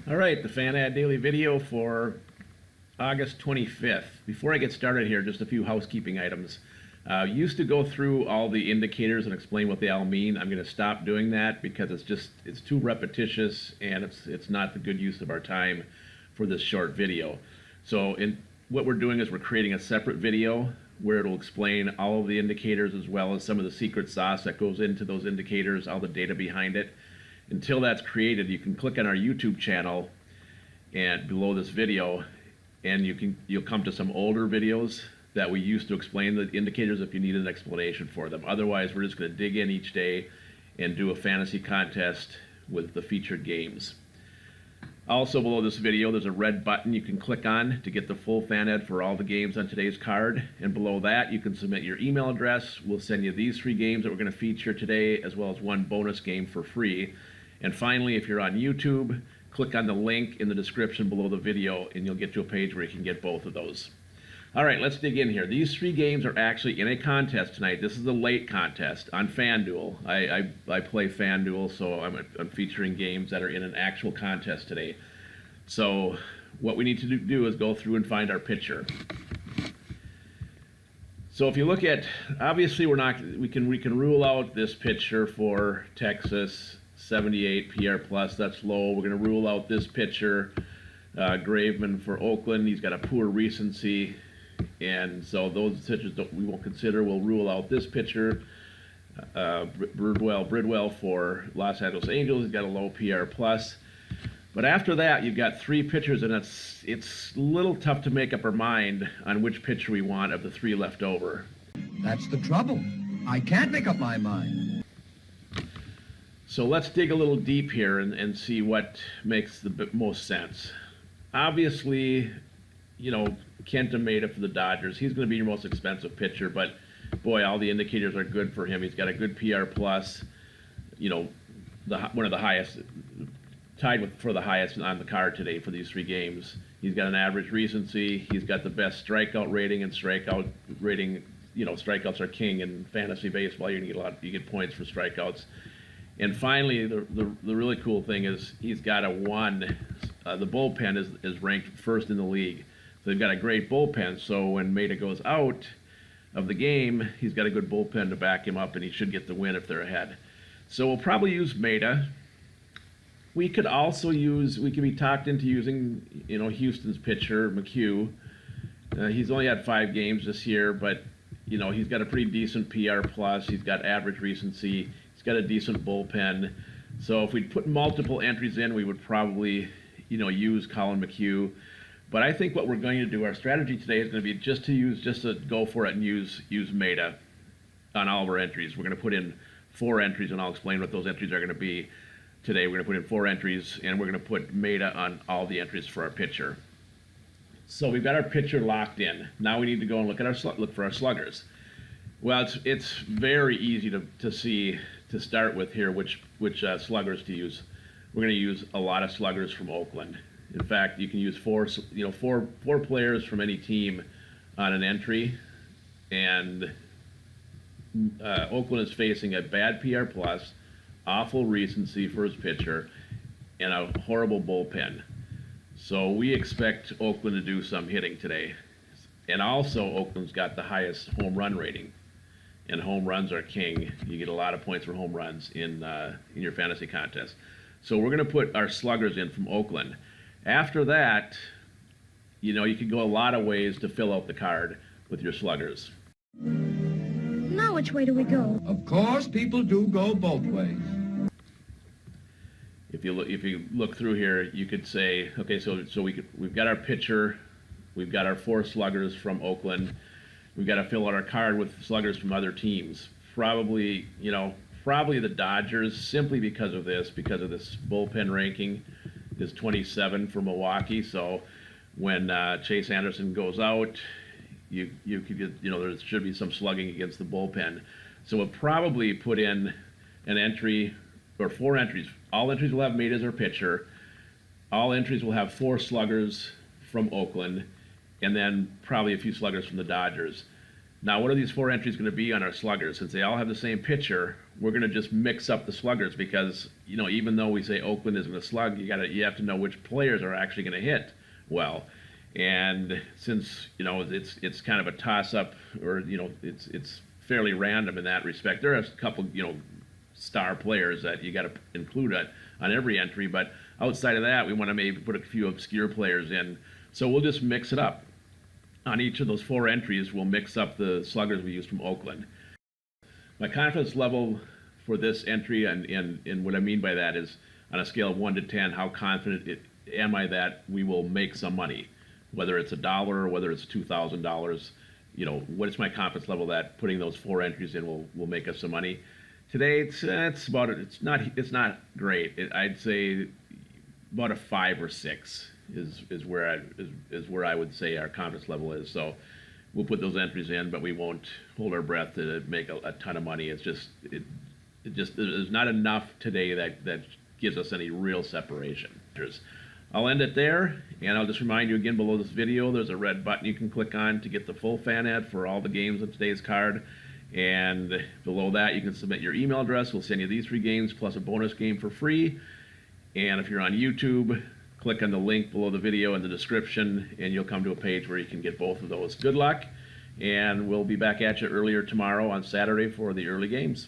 All right, the FanAd daily video for August 25th. Before I get started here, just a few housekeeping items. Used to go through all the indicators and explain what they all mean. I'm going to stop doing that because it's too repetitious and it's not the good use of our time for this short video. So what we're doing is we're creating a separate video where it'll explain all of the indicators as well as some of the secret sauce that goes into those indicators, all the data behind it. Until that's created, you can click on our YouTube channel and below this video, and you'll come to some older videos that we used to explain the indicators if you need an explanation for them. Otherwise, we're just going to dig in each day and do a fantasy contest with the featured games. Also below this video, there's a red button you can click on to get the full FanAd for all the games on today's card. And below that, you can submit your email address. We'll send you these 3 games that we're going to feature today, as well as 1 bonus game for free. And finally, if you're on YouTube, click on the link in the description below the video and you'll get to a page where you can get both of those. All right, let's dig in here. These 3 games are actually in a contest tonight. This is the late contest on FanDuel. I play FanDuel, so I'm featuring games that are in an actual contest today. So what we need to do is go through and find our pitcher. So if you look at, obviously we can rule out this pitcher for Texas. 78 PR plus, that's low. We're going to rule out this pitcher, Graveman for Oakland. He's got a poor recency, and so those pitchers we won't consider. We'll rule out this pitcher, Bridwell for Los Angeles Angels. He's got a low PR plus. But after that, you've got 3 pitchers, and it's a little tough to make up our mind on which pitcher we want of the 3 left over. That's the trouble. I can't make up my mind. So let's dig a little deep here and see what makes the most sense. Obviously, Kenta Maeda for the Dodgers. He's going to be your most expensive pitcher, but boy, all the indicators are good for him. He's got a good PR plus, one of the highest, tied for the highest on the card today for these 3 games. He's got an average recency. He's got the best strikeout rating and strikeout rating. Strikeouts are king in fantasy baseball. You get points for strikeouts. And finally, the really cool thing is he's got a 1. The bullpen is ranked first in the league. So they've got a great bullpen. So when Maeda goes out of the game, he's got a good bullpen to back him up, and he should get the win if they're ahead. So we'll probably use Maeda. We could be talked into using, Houston's pitcher, McHugh. He's only had 5 games this year, but, he's got a pretty decent PR plus. He's got average recency. He's got a decent bullpen. So if we'd put multiple entries in, we would probably, use Colin McHugh. But I think what we're going to do, our strategy today is going to be just to go for it and use Maeda on all of our entries. We're going to put in 4 entries, and I'll explain what those entries are going to be today. We're going to put in 4 entries, and we're going to put Maeda on all the entries for our pitcher. So we've got our pitcher locked in. Now we need to go and look for our sluggers. Well, it's very easy to see to start with here which sluggers to use. We're going to use a lot of sluggers from Oakland. In fact, you can use four players from any team on an entry, and Oakland is facing a bad PR plus, awful recency for his pitcher, and a horrible bullpen. So we expect Oakland to do some hitting today. And also, Oakland's got the highest home run rating. And home runs are king. You get a lot of points for home runs in your fantasy contest. So we're going to put our sluggers in from Oakland. After that, you can go a lot of ways to fill out the card with your sluggers. Now which way do we go? Of course, people do go both ways. If you look through here, you could say, okay, so we've got our pitcher, we've got our 4 sluggers from Oakland. We've got to fill out our card with sluggers from other teams. Probably the Dodgers, simply because of this bullpen ranking is 27 for Milwaukee. So when Chase Anderson goes out, you could get, there should be some slugging against the bullpen. So we'll probably put in an entry or 4 entries. All entries will have Maeda as our pitcher. All entries will have 4 sluggers from Oakland, and then probably a few sluggers from the Dodgers. Now, what are these 4 entries going to be on our sluggers? Since they all have the same pitcher, we're going to just mix up the sluggers because, you know, even though we say Oakland is going to slug, you have to know which players are actually going to hit well. And since, you know, it's kind of a toss up, or, you know, it's fairly random in that respect. There are a couple, you know, star players that you got to include on every entry, but outside of that, we want to maybe put a few obscure players in. So we'll just mix it up. On each of those 4 entries, we'll mix up the sluggers we use from Oakland. My confidence level for this entry, and what I mean by that is on a scale of 1 to 10, how confident am I that we will make some money? Whether it's $1 or whether it's $2,000, you know, what is my confidence level that putting those 4 entries in will make us some money? Today, it's about, it's not great. I'd say about a 5 or 6 is where I would say our confidence level is. So we'll put those entries in, but we won't hold our breath to make a ton of money. It's just there's not enough today that gives us any real separation. I'll end it there, and I'll just remind you again, below this video there's a red button you can click on to get the full FanAd for all the games in today's card. And below that you can submit your email address. We'll send you these 3 games plus a bonus game for free. And if you're on YouTube, click on the link below the video in the description, and you'll come to a page where you can get both of those. Good luck, and we'll be back at you earlier tomorrow on Saturday for the early games.